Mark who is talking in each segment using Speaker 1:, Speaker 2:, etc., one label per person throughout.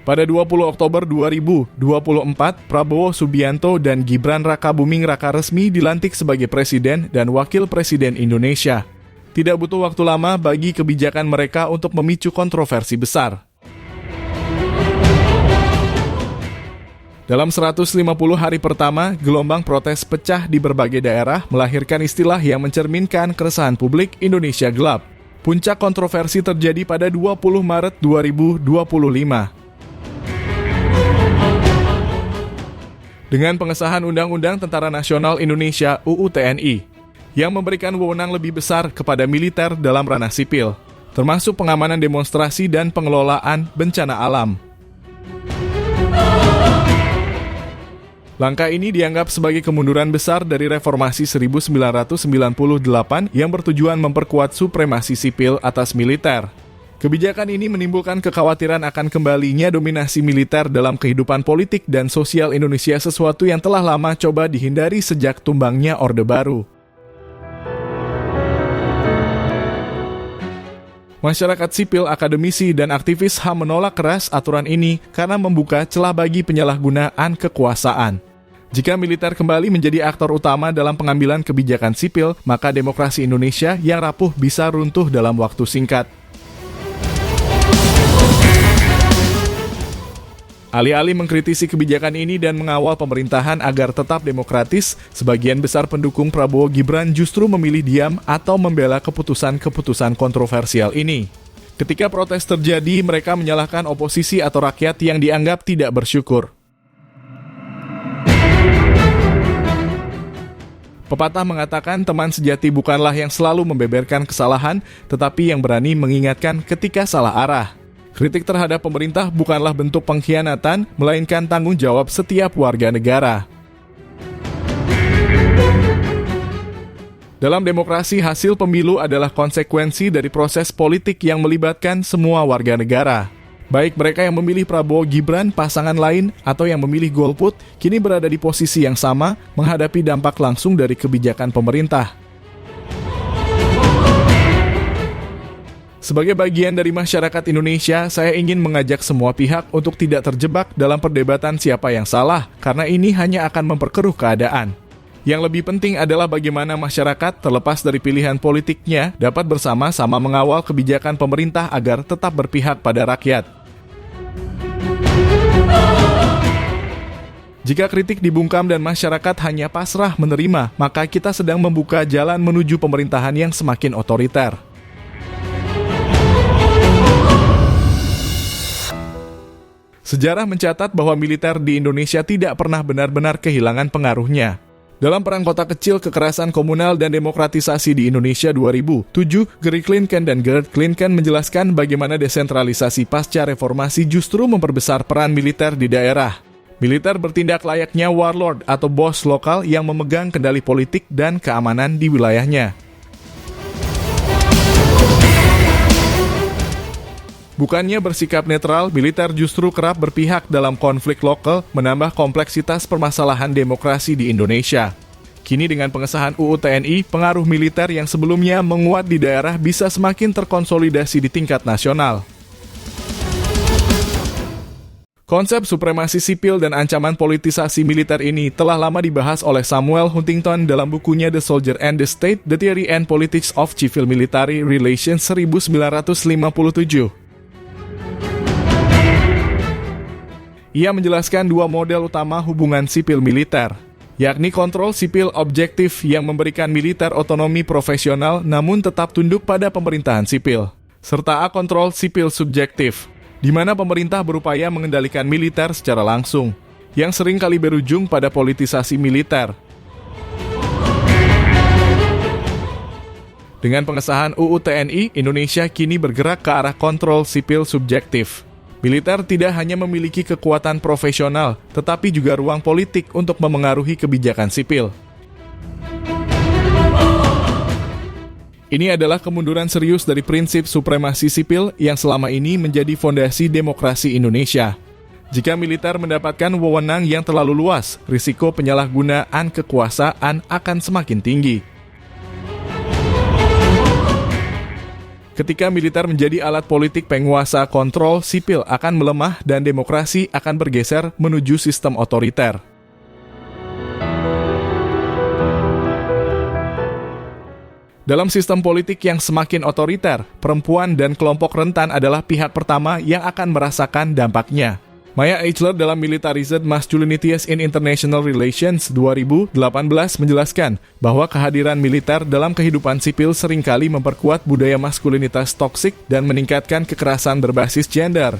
Speaker 1: Pada 20 Oktober 2024, Prabowo Subianto dan Gibran Rakabuming Raka resmi dilantik sebagai Presiden dan Wakil Presiden Indonesia. Tidak butuh waktu lama bagi kebijakan mereka untuk memicu kontroversi besar. Dalam 150 hari pertama, gelombang protes pecah di berbagai daerah melahirkan istilah yang mencerminkan keresahan publik Indonesia gelap. Puncak kontroversi terjadi pada 20 Maret 2025. Dengan pengesahan Undang-Undang Tentara Nasional Indonesia (UU TNI) yang memberikan wewenang lebih besar kepada militer dalam ranah sipil, termasuk pengamanan demonstrasi dan pengelolaan bencana alam. Langkah ini dianggap sebagai kemunduran besar dari reformasi 1998 yang bertujuan memperkuat supremasi sipil atas militer. Kebijakan ini menimbulkan kekhawatiran akan kembalinya dominasi militer dalam kehidupan politik dan sosial Indonesia, sesuatu yang telah lama coba dihindari sejak tumbangnya Orde Baru. Masyarakat sipil, akademisi, dan aktivis HAM menolak keras aturan ini karena membuka celah bagi penyalahgunaan kekuasaan. Jika militer kembali menjadi aktor utama dalam pengambilan kebijakan sipil, maka demokrasi Indonesia yang rapuh bisa runtuh dalam waktu singkat. Alih-alih mengkritisi kebijakan ini dan mengawal pemerintahan agar tetap demokratis, sebagian besar pendukung Prabowo Gibran justru memilih diam atau membela keputusan-keputusan kontroversial ini. Ketika protes terjadi, mereka menyalahkan oposisi atau rakyat yang dianggap tidak bersyukur. Pepatah mengatakan teman sejati bukanlah yang selalu membeberkan kesalahan, tetapi yang berani mengingatkan ketika salah arah. Kritik terhadap pemerintah bukanlah bentuk pengkhianatan, melainkan tanggung jawab setiap warga negara. Dalam demokrasi, hasil pemilu adalah konsekuensi dari proses politik yang melibatkan semua warga negara. Baik mereka yang memilih Prabowo Gibran, pasangan lain, atau yang memilih golput, kini berada di posisi yang sama menghadapi dampak langsung dari kebijakan pemerintah. Sebagai bagian dari masyarakat Indonesia, saya ingin mengajak semua pihak untuk tidak terjebak dalam perdebatan siapa yang salah, karena ini hanya akan memperkeruh keadaan. Yang lebih penting adalah bagaimana masyarakat, terlepas dari pilihan politiknya, dapat bersama-sama mengawal kebijakan pemerintah agar tetap berpihak pada rakyat. Jika kritik dibungkam dan masyarakat hanya pasrah menerima, maka kita sedang membuka jalan menuju pemerintahan yang semakin otoriter. Sejarah mencatat bahwa militer di Indonesia tidak pernah benar-benar kehilangan pengaruhnya. Dalam Perang Kota Kecil, Kekerasan Komunal dan Demokratisasi di Indonesia 2007, Gary Clinken dan Gerd Clinken menjelaskan bagaimana desentralisasi pasca reformasi justru memperbesar peran militer di daerah. Militer bertindak layaknya warlord atau bos lokal yang memegang kendali politik dan keamanan di wilayahnya. Bukannya bersikap netral, militer justru kerap berpihak dalam konflik lokal, menambah kompleksitas permasalahan demokrasi di Indonesia. Kini dengan pengesahan UU TNI, pengaruh militer yang sebelumnya menguat di daerah bisa semakin terkonsolidasi di tingkat nasional. Konsep supremasi sipil dan ancaman politisasi militer ini telah lama dibahas oleh Samuel Huntington dalam bukunya The Soldier and the State, The Theory and Politics of Civil-Military Relations 1957. Ia menjelaskan dua model utama hubungan sipil-militer, yakni kontrol sipil objektif yang memberikan militer otonomi profesional namun tetap tunduk pada pemerintahan sipil, serta kontrol sipil subjektif, di mana pemerintah berupaya mengendalikan militer secara langsung, yang sering kali berujung pada politisasi militer. Dengan pengesahan UU TNI, Indonesia kini bergerak ke arah kontrol sipil subjektif. Militer tidak hanya memiliki kekuatan profesional, tetapi juga ruang politik untuk memengaruhi kebijakan sipil. Ini adalah kemunduran serius dari prinsip supremasi sipil yang selama ini menjadi fondasi demokrasi Indonesia. Jika militer mendapatkan wewenang yang terlalu luas, risiko penyalahgunaan kekuasaan akan semakin tinggi. Ketika militer menjadi alat politik penguasa, kontrol sipil akan melemah dan demokrasi akan bergeser menuju sistem otoriter. Dalam sistem politik yang semakin otoriter, perempuan dan kelompok rentan adalah pihak pertama yang akan merasakan dampaknya. Maya Angelou dalam Militarized Masculinities in International Relations 2018 menjelaskan bahwa kehadiran militer dalam kehidupan sipil seringkali memperkuat budaya maskulinitas toksik dan meningkatkan kekerasan berbasis gender.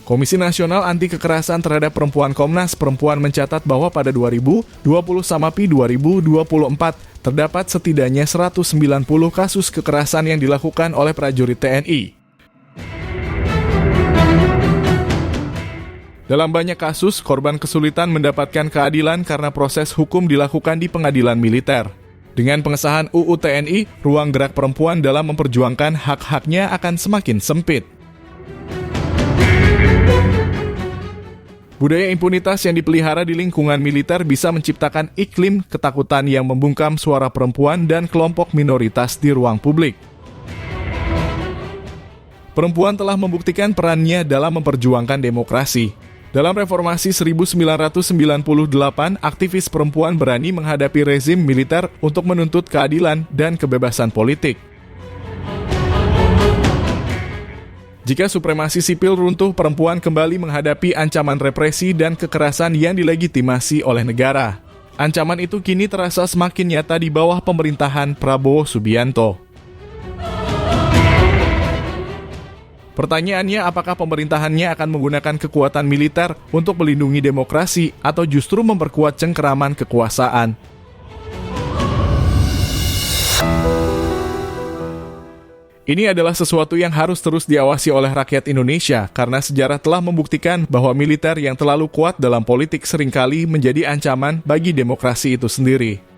Speaker 1: Komisi Nasional Anti Kekerasan Terhadap Perempuan Komnas Perempuan mencatat bahwa pada 2020 sampai 2024 terdapat setidaknya 190 kasus kekerasan yang dilakukan oleh prajurit TNI. Dalam banyak kasus, korban kesulitan mendapatkan keadilan karena proses hukum dilakukan di pengadilan militer. Dengan pengesahan UU TNI, ruang gerak perempuan dalam memperjuangkan hak-haknya akan semakin sempit. Budaya impunitas yang dipelihara di lingkungan militer bisa menciptakan iklim ketakutan yang membungkam suara perempuan dan kelompok minoritas di ruang publik. Perempuan telah membuktikan perannya dalam memperjuangkan demokrasi. Dalam reformasi 1998, aktivis perempuan berani menghadapi rezim militer untuk menuntut keadilan dan kebebasan politik. Jika supremasi sipil runtuh, perempuan kembali menghadapi ancaman represi dan kekerasan yang dilegitimasi oleh negara. Ancaman itu kini terasa semakin nyata di bawah pemerintahan Prabowo Subianto. Pertanyaannya, apakah pemerintahannya akan menggunakan kekuatan militer untuk melindungi demokrasi atau justru memperkuat cengkeraman kekuasaan? Ini adalah sesuatu yang harus terus diawasi oleh rakyat Indonesia karena sejarah telah membuktikan bahwa militer yang terlalu kuat dalam politik seringkali menjadi ancaman bagi demokrasi itu sendiri.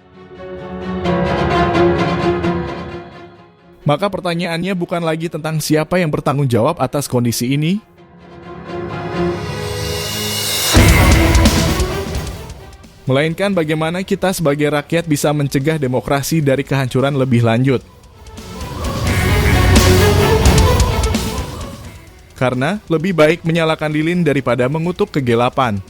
Speaker 1: Maka pertanyaannya bukan lagi tentang siapa yang bertanggung jawab atas kondisi ini, melainkan bagaimana kita sebagai rakyat bisa mencegah demokrasi dari kehancuran lebih lanjut. Karena lebih baik menyalakan lilin daripada mengutuk kegelapan.